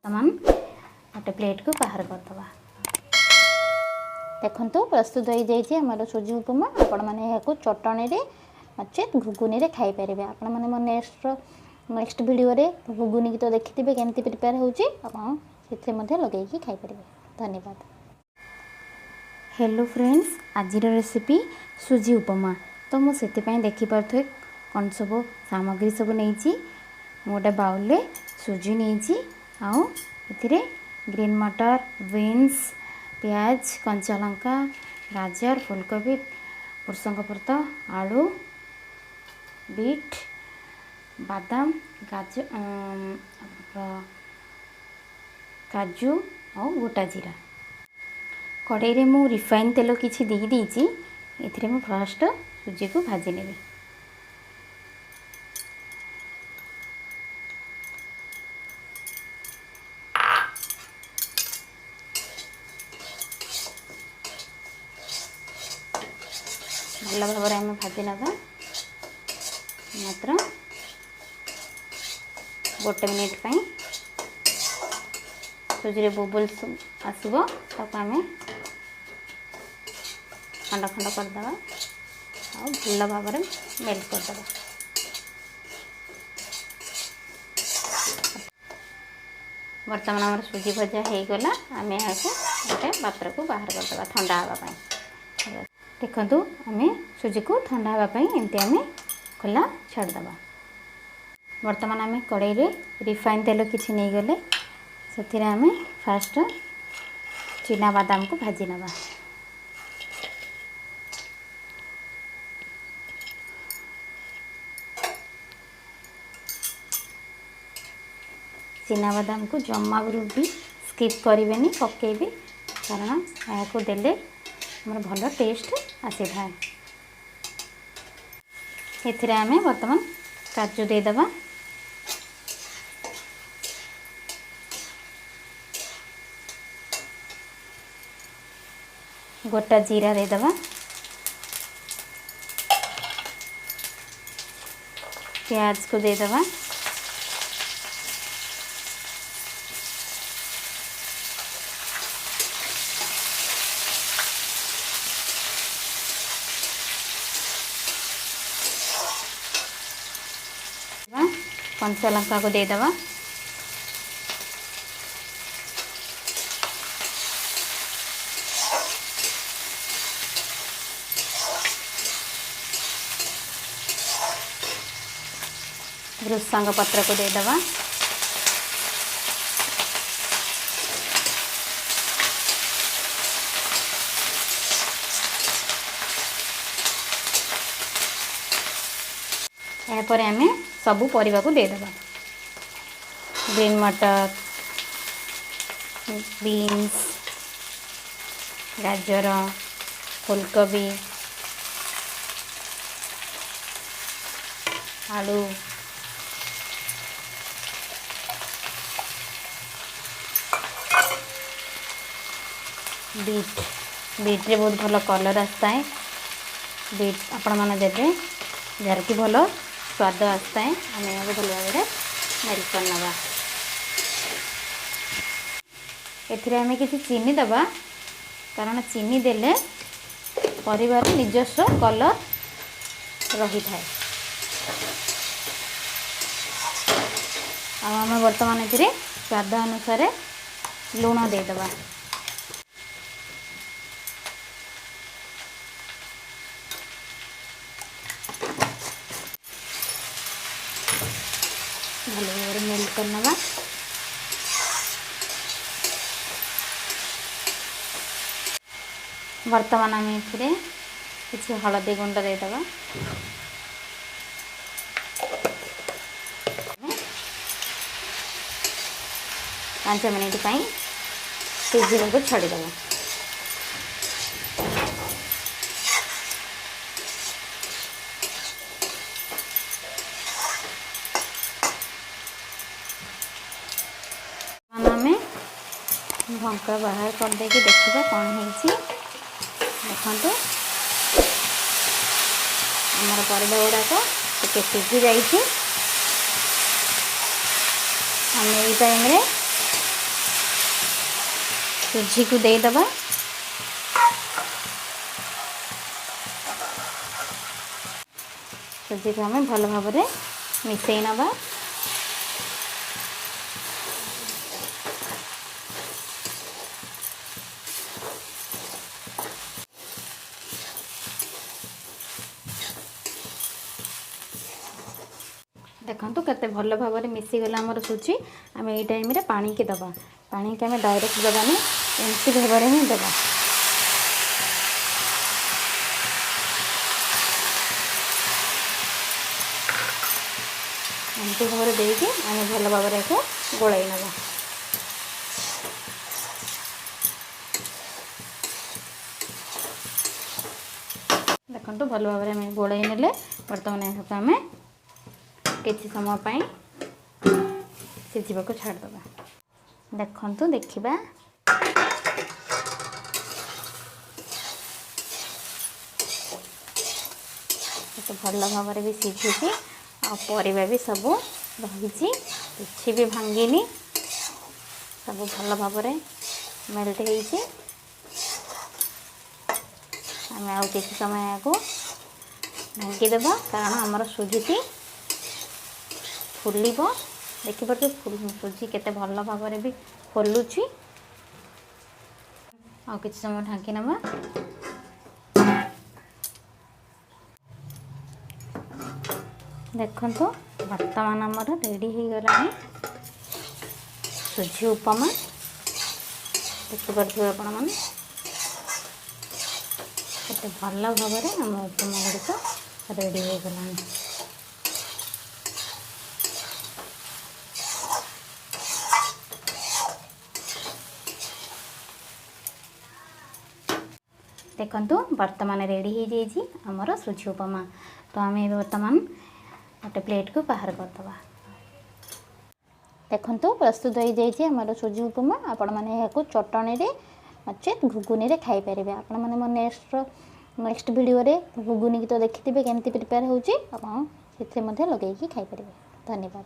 वर्तमान गोटे प्लेट को बाहर करदे। देखो प्रस्तुत हो जाइए आमर सुजी उपमा। आपण मैंने यहाँ चटनी नचेत घुगुनी खाई पारे। आपण मैंने मो नेक्स्ट वीडियो रे घुगुनी की तो देखी थे केमती प्रिपेयर होची लगे खाई पारे। धन्यवाद। हेलो फ्रेंड्स, आज रेसिपी सुजी उपमा। तो मुझे देखिपे कौन सब सामग्री सब नहीं गोटे बाउल सुजी नहीं आउ ग्रीन मटर, बीन्स, प्याज, कंचा लंका, गाजर, फूलकोबी, पुरुषंगपत्र, आलू, बीट, बादाम, काजू और गोटा जीरा। कड़ाई रे मु रिफाइन तेल किछि दे देछि। एथिरे मु फर्स्ट सुजी को भाजी नेबी। भल भाव में भाजी ना मात्र गोटे मिनिट पाई सुजी रे बुबल्स आसब ताको आम खंड खंड करदे और भल भाव में मेल्ट करदे। बर्तमान आम सुजी भजा हो गला। आम यहाँ गोटे पात्र को बाहर करदे ठंडा हाँवाई। देखु आम सुजी को ठंडा हाँवाई एमती आम खोला छाड़दे। बर्तमान आम कड़ाई रे रिफाइन तेल किसी नहीं गले से आम फास्ट चीना बादाम को भाजी नवा। चीना बादाम को जमा भी स्किप करेंगे पकेबी, कारण यहाँ देले हमारे भल टेस्ट आसी था। एथिरे आम बर्तमान काजू देदेबा, गोटा जीरा देदेबा, प्याज को देदेबा, कंचा लंका को देदेबा, भृषंग पत्र को देदेबा, यापर आम सबू परिवा को देदेबा। ग्रीन मटर, बीन्स, गाजर, फूलकोबी, आलू, बीट रे बहुत भल कलर आसता है। बीट आपण मैंने देवे जार की भल स्वाद आसता है। आम यहाँ भल भाव में मेल्ट करना। एथिरे किसी चीनी दबा, कारण चीनी देले परिवार निजस्व कलर रही थाए। आम बर्तमान ए स्वाद अनुसार लुण देदेबा। भल भाव मेल्ट करना। वर्तमान आम ए किसी हलदी गुंड देदेबा। 5 मिनिट सिझे को छाड़देव। आम ढंका बाहर कर दे देखा कौन है। देखो आमर परिवा गुड़ाक टे सिझी जाइए। आम यही टाइम सुजी को देदबा। सुजी को आम भल भाव में मिसई नवा। देखो केते भल भाव में मिसीगला आमर सुजी। आम ये टाइम पानी की दबा। पानी की आम डायरेक्ट दबानी, एमती भाव में ही दबा। एमती भाव में देकी आम भल भाव में गोलाई नवा। देखो भल भाव में गोलाई नेले बर्तमान यहाँ आम किसी समय पाई सिझा को छाड़दबा। देखंतु देखिबा तो भल भाव में भी सिझुची आ परिबा भी सब रही, किसी भी भांगिनी, सब भल भाव में मेल्ट होइछि। आम आ किसी समय को भांगिदेबा कारण आमर सुजीटी फुल। देखिपे सुजी केते भल भाव में भी फुलुची। आ किसी समय ढांकी नवा। देखो वर्तमान आमर रेडी हो गला सुजी उपमा। देखिपे आपण मैंने केते भल भाव में आम उपमा गुड़िक रेडी हो गला। देखंतु वर्तमान रेडी हो जाइए आमर सुजी उपमा। तो आम वर्तमान गोटे प्लेट को बाहर करदबा। देखंतु प्रस्तुत हो जाइए आमर सुजी उपमा। आपण मैंने यहाँ चटनी नचेत घुगुनी रे खाई पारे। आपण मैंने मो नेक्स्ट वीडियो रे घुगुनी की तो देखिथे केमती प्रिपेयर होची, आप लगे खाई पारे। धन्यवाद।